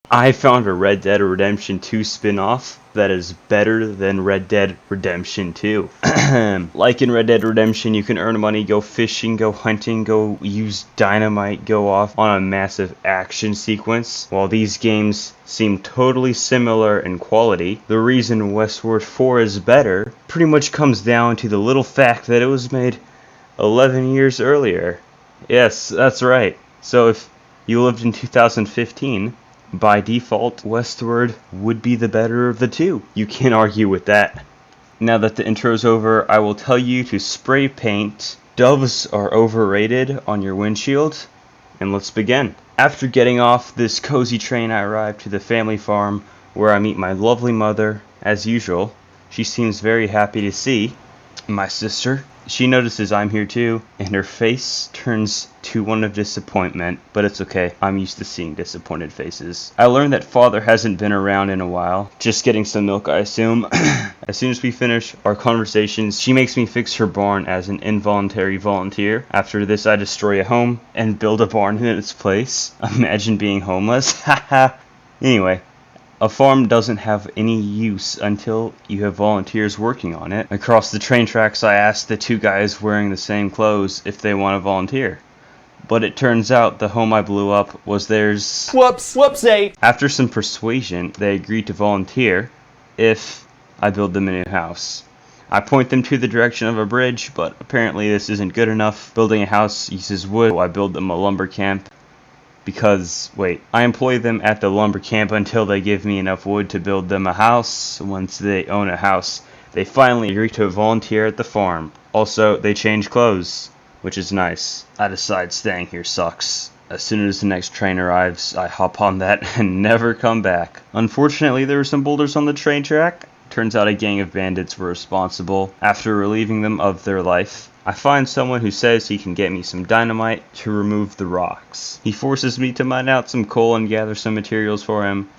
I found a Red Dead Redemption 2 spin-off that is better than Red Dead Redemption 2. Like in Red Dead Redemption, you can earn money, go fishing, go hunting, go use dynamite, go off on a massive action sequence. While these games seem totally similar in quality, the reason Westward 4 is better pretty much comes down to the little fact that it was made 11 years earlier. Yes, that's right. So if you lived in 2015, by default, Westward would be the better of the two. You can't argue with that. Now that the intro's over, I will tell you to spray paint "Doves are overrated" on your windshield, and let's begin. After getting off this cozy train, I arrive to the family farm where I meet my lovely mother, as usual. She seems very happy to see my sister. She notices I'm here too, and her face turns to one of disappointment, but it's okay. I'm used to seeing disappointed faces. I learned that father hasn't been around in a while. Just getting some milk, I assume. As soon as we finish our conversations, she makes me fix her barn as an involuntary volunteer. After this, I destroy a home and build a barn in its place. Imagine being homeless. Haha. Anyway. A farm doesn't have any use until you have volunteers working on it. Across the train tracks, I asked the two guys wearing the same clothes if they want to volunteer. But it turns out the home I blew up was theirs. Whoopsie! After some persuasion, they agreed to volunteer if I build them a new house. I point them to the direction of a bridge, but apparently this isn't good enough. Building a house uses wood, so I build them a lumber camp. Because, wait, I employ them at the lumber camp until they give me enough wood to build them a house. Once they own a house, they finally agree to volunteer at the farm. Also, they change clothes, which is nice. I decide staying here sucks. As soon as the next train arrives, I hop on that and never come back. Unfortunately, there were some boulders on the train track. Turns out a gang of bandits were responsible. After relieving them of their life, I find someone who says he can get me some dynamite to remove the rocks. He forces me to mine out some coal and gather some materials for him.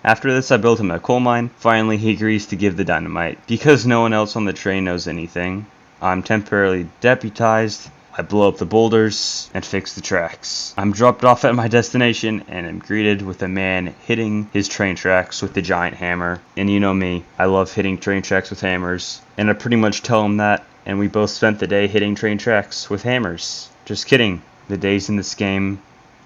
After this, I build him a coal mine. Finally, he agrees to give the dynamite. Because no one else on the train knows anything, I'm temporarily deputized. I blow up the boulders and fix the tracks. I'm dropped off at my destination and am greeted with a man hitting his train tracks with a giant hammer. And you know me, I love hitting train tracks with hammers. And I pretty much tell him that, and we both spent the day hitting train tracks with hammers. Just kidding. The days in this game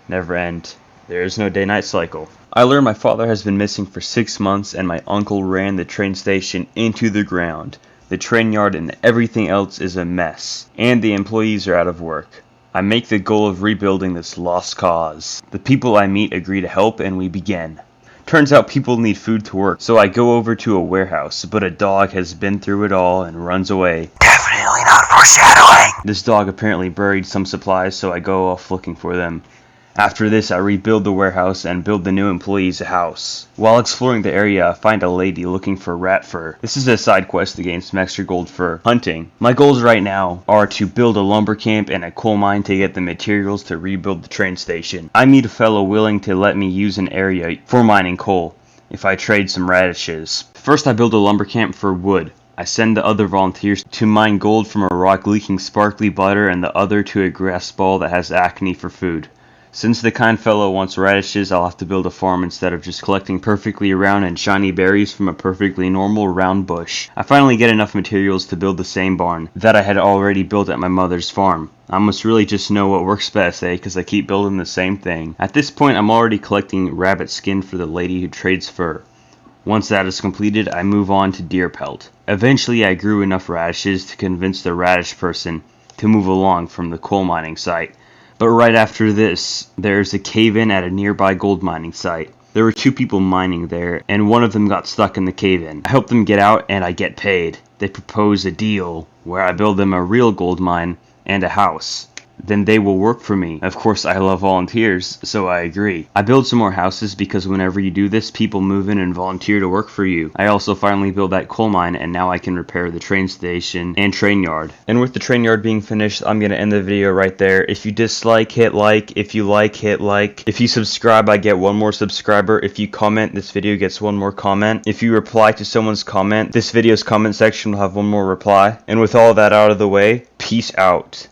never end. There is no day-night cycle. I learned my father has been missing for 6 months and my uncle ran the train station into the ground. The train yard and everything else is a mess, and the employees are out of work. I make the goal of rebuilding this lost cause. The people I meet agree to help and we begin. Turns out people need food to work, so I go over to a warehouse, but a dog has been through it all and runs away. Definitely not foreshadowing! This dog apparently buried some supplies, so I go off looking for them. After this, I rebuild the warehouse and build the new employees a house. While exploring the area, I find a lady looking for rat fur. This is a side quest to gain some extra gold for hunting. My goals right now are to build a lumber camp and a coal mine to get the materials to rebuild the train station. I meet a fellow willing to let me use an area for mining coal if I trade some radishes. First, I build a lumber camp for wood. I send the other volunteers to mine gold from a rock leaking sparkly butter and the other to a grass ball that has acne for food. Since the kind fellow wants radishes, I'll have to build a farm instead of just collecting perfectly round and shiny berries from a perfectly normal round bush. I finally get enough materials to build the same barn that I had already built at my mother's farm. I must really just know what works best, because I keep building the same thing. At this point, I'm already collecting rabbit skin for the lady who trades fur. Once that is completed, I move on to deer pelt. Eventually, I grew enough radishes to convince the radish person to move along from the coal mining site. But right after this, there's a cave-in at a nearby gold mining site. There were 2 people mining there, and one of them got stuck in the cave-in. I help them get out, and I get paid. They propose a deal where I build them a real gold mine and a house. Then they will work for me. Of course, I love volunteers, so I agree. I build some more houses because whenever you do this, people move in and volunteer to work for you. I also finally build that coal mine, and now I can repair the train station and train yard. And with the train yard being finished, I'm going to end the video right there. If you dislike, hit like. If you like, hit like. If you subscribe, I get 1 more subscriber. If you comment, this video gets 1 more comment. If you reply to someone's comment, this video's comment section will have 1 more reply. And with all that out of the way, peace out.